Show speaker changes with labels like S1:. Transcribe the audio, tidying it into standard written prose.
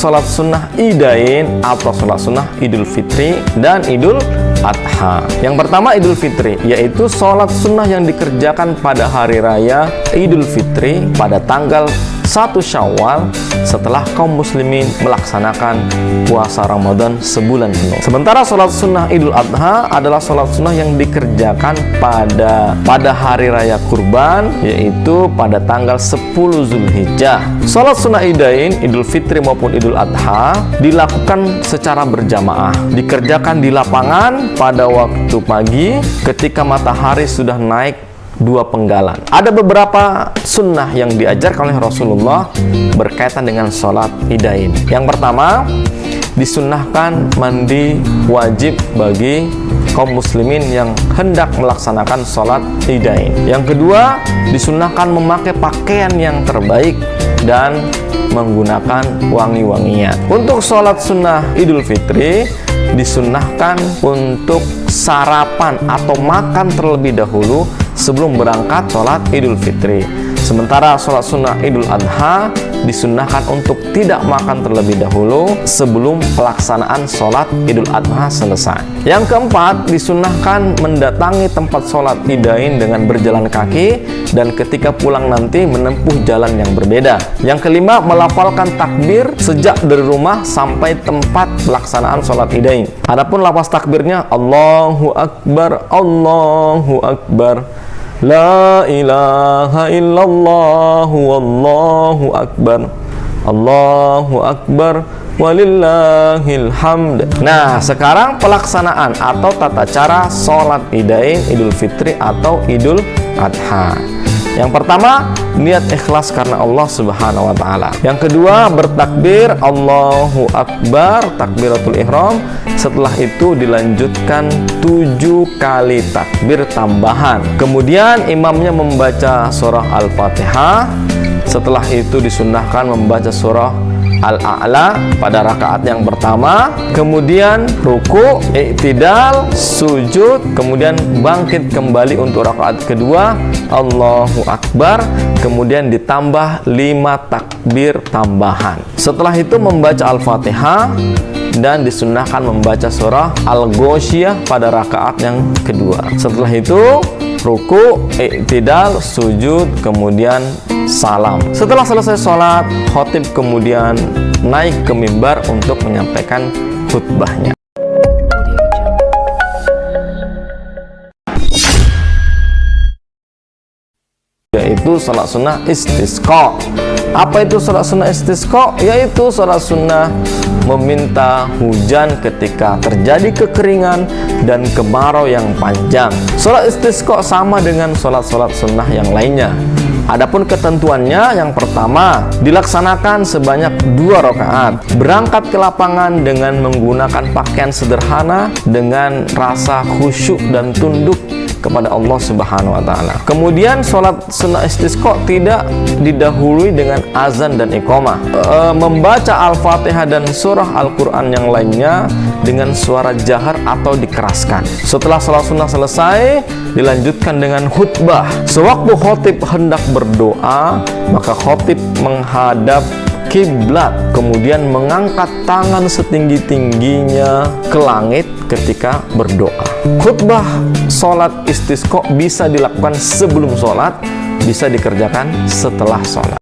S1: sholat sunnah Idain atau sholat sunnah Idul Fitri dan Idul Adha. Yang pertama Idul Fitri, yaitu sholat sunnah yang dikerjakan pada hari raya Idul Fitri pada tanggal 1 Syawal setelah kaum muslimin melaksanakan puasa Ramadan sebulan penuh. Sementara sholat sunnah Idul Adha adalah sholat sunnah yang dikerjakan pada hari raya kurban, yaitu pada tanggal 10 Zulhijjah. Sholat sunnah Idain, Idul Fitri maupun Idul Adha dilakukan secara berjamaah, dikerjakan di lapangan pada waktu pagi ketika matahari sudah naik 2 penggalan. Ada beberapa sunnah yang diajarkan oleh Rasulullah berkaitan dengan sholat Idain. Yang pertama, disunnahkan mandi wajib bagi kaum muslimin yang hendak melaksanakan sholat Idain. Yang kedua, disunnahkan memakai pakaian yang terbaik dan menggunakan wangi-wangian. Untuk sholat sunnah Idul Fitri, disunnahkan untuk sarapan atau makan terlebih dahulu sebelum berangkat sholat Idul Fitri. Sementara sholat sunnah Idul Adha disunnahkan untuk tidak makan terlebih dahulu sebelum pelaksanaan sholat Idul Adha selesai. Yang keempat, disunnahkan mendatangi tempat sholat Idain dengan berjalan kaki dan ketika pulang nanti menempuh jalan yang berbeda. Yang kelima, melafalkan takbir sejak dari rumah sampai tempat pelaksanaan sholat Idain. Adapun lafaz takbirnya Allahu Akbar, Allahu Akbar, La ilaha illallah, wallahu akbar, Allahu akbar, walillahil hamd. Nah, sekarang pelaksanaan atau tata cara sholat Idain, Idul Fitri atau Idul Adha. Yang pertama, niat ikhlas karena Allah Subhanahu wa Ta'ala. Yang kedua, bertakbir Allahu Akbar, takbiratul ihram. Setelah itu dilanjutkan 7 kali takbir tambahan. Kemudian imamnya membaca surah Al-Fatihah. Setelah itu disunnahkan membaca surah Al-A'la pada rakaat yang pertama, kemudian ruku, i'tidal, sujud, kemudian bangkit kembali untuk rakaat kedua, Allahu Akbar, kemudian ditambah 5 takbir tambahan. Setelah itu membaca Al-Fatihah dan disunnahkan membaca surah Al-Ghoshiyah pada rakaat yang kedua. Setelah itu ruku, i'tidal, sujud, kemudian salam. Setelah selesai sholat, khotib kemudian naik ke mimbar untuk menyampaikan khutbahnya. Yaitu sholat sunnah istisqa. Apa itu sholat sunnah istisqa? Yaitu sholat sunnah meminta hujan ketika terjadi kekeringan dan kemarau yang panjang. Sholat istisqa sama dengan sholat-sholat sunnah yang lainnya. Adapun ketentuannya, yang pertama, dilaksanakan sebanyak 2 rakaat. Berangkat ke lapangan dengan menggunakan pakaian sederhana dengan rasa khusyuk dan tunduk kepada Allah Subhanahu wa Ta'ala. Kemudian sholat sunnah istisqa tidak didahului dengan azan dan iqamah. Membaca Al-Fatihah dan surah Al-Quran yang lainnya dengan suara jahar atau dikeraskan. Setelah sholat sunnah selesai, dilanjutkan dengan khutbah. Sewaktu khotib hendak berdoa, maka khotib menghadap kiblat, kemudian mengangkat tangan setinggi-tingginya ke langit ketika berdoa. Khutbah sholat istisqa bisa dilakukan sebelum sholat, bisa dikerjakan setelah sholat.